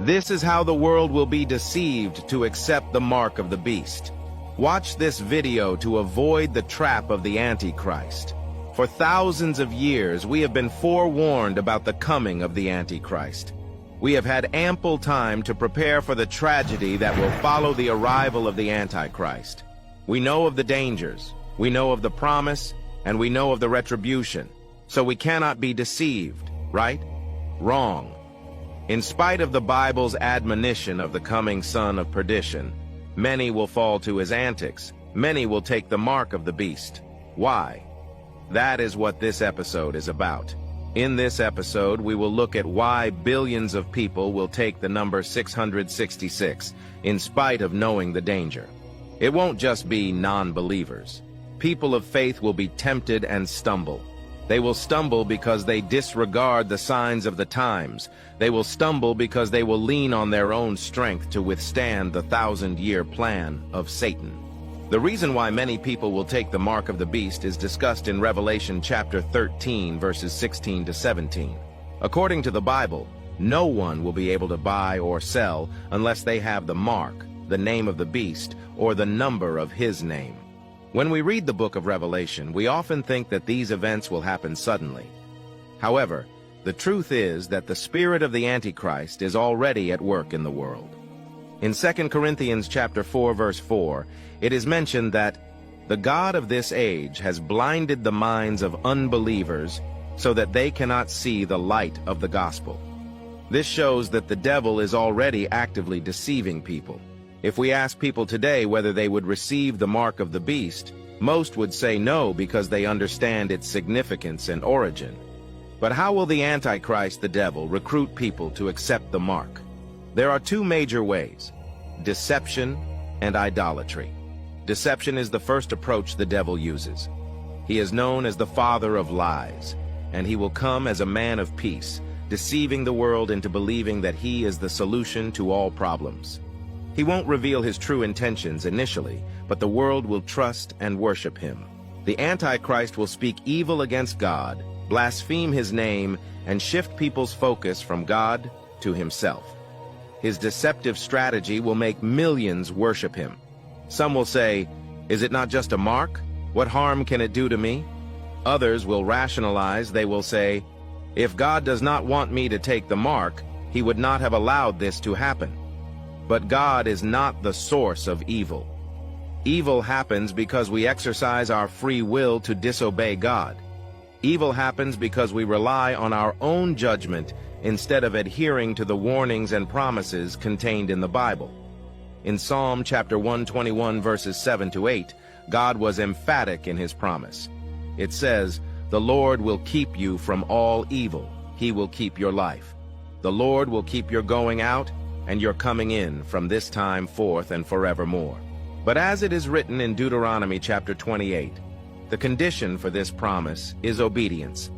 This is how the world will be deceived to accept the mark of the beast. Watch this video to avoid the trap of the Antichrist. For thousands of years, we have been forewarned about the coming of the Antichrist. We have had ample time to prepare for the tragedy that will follow the arrival of the Antichrist. We know of the dangers, we know of the promise, and we know of the retribution. So we cannot be deceived, right? Wrong. In spite of the Bible's admonition of the coming son of perdition, many will fall to his antics. Many will take the mark of the beast. Why? That is what this episode is about. In this episode, we will look at why billions of people will take the number 666, in spite of knowing the danger. It won't just be non-believers. People of faith will be tempted and stumble. They will stumble because they disregard the signs of the times. They will stumble because they will lean on their own strength to withstand the 1,000-year plan of Satan. The reason why many people will take the mark of the beast is discussed in Revelation chapter 13, verses 16 to 17. According to the Bible, no one will be able to buy or sell unless they have the mark, the name of the beast, or the number of his name. When we read the book of Revelation, we often think that these events will happen suddenly. However, the truth is that the spirit of the Antichrist is already at work in the world. In 2 Corinthians chapter 4, verse 4, it is mentioned that the God of this age has blinded the minds of unbelievers so that they cannot see the light of the gospel. This shows that the devil is already actively deceiving people. If we ask people today whether they would receive the mark of the beast, most would say no because they understand its significance and origin. But how will the Antichrist, the devil, recruit people to accept the mark? There are two major ways: deception and idolatry. Deception is the first approach the devil uses. He is known as the father of lies, and he will come as a man of peace, deceiving the world into believing that he is the solution to all problems. He won't reveal his true intentions initially, but the world will trust and worship him. The Antichrist will speak evil against God, blaspheme his name, and shift people's focus from God to himself. His deceptive strategy will make millions worship him. Some will say, "Is it not just a mark? What harm can it do to me?" Others will rationalize. They will say, "If God does not want me to take the mark, he would not have allowed this to happen." But God is not the source of evil. Evil happens because we exercise our free will to disobey God. Evil happens because we rely on our own judgment instead of adhering to the warnings and promises contained in the Bible. In Psalm chapter 121, verses 7 to 8, God was emphatic in his promise. It says, "The Lord will keep you from all evil. He will keep your life. The Lord will keep your going out and your coming in from this time forth and forevermore." But as it is written in Deuteronomy chapter 28, the condition for this promise is obedience.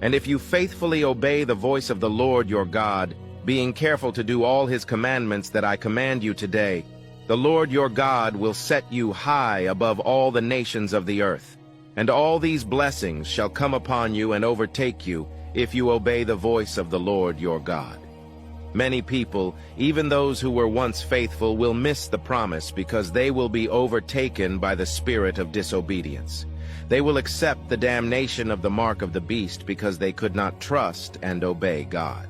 "And if you faithfully obey the voice of the Lord your God, being careful to do all his commandments that I command you today, the Lord your God will set you high above all the nations of the earth. And all these blessings shall come upon you and overtake you if you obey the voice of the Lord your God." Many people, even those who were once faithful, will miss the promise because they will be overtaken by the spirit of disobedience. They will accept the damnation of the mark of the beast because they could not trust and obey God.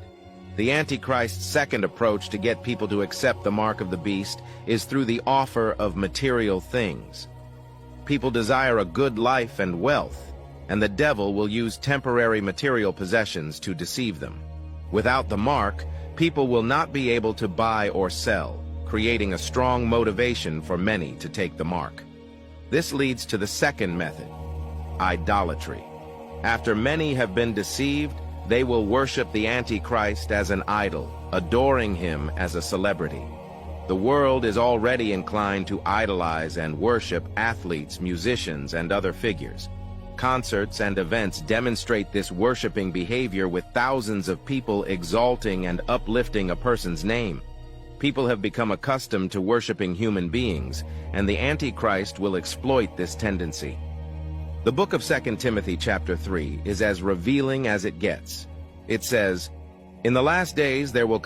The Antichrist's second approach to get people to accept the mark of the beast is through the offer of material things. People desire a good life and wealth, and the devil will use temporary material possessions to deceive them. Without the mark, people will not be able to buy or sell, creating a strong motivation for many to take the mark. This leads to the second method: idolatry. After many have been deceived, they will worship the Antichrist as an idol, adoring him as a celebrity. The world is already inclined to idolize and worship athletes, musicians, and other figures. Concerts and events demonstrate this worshiping behavior, with thousands of people exalting and uplifting a person's name. People have become accustomed to worshiping human beings, and the Antichrist will exploit this tendency. The book of 2 Timothy chapter 3 is as revealing as it gets. It says, "In the last days there will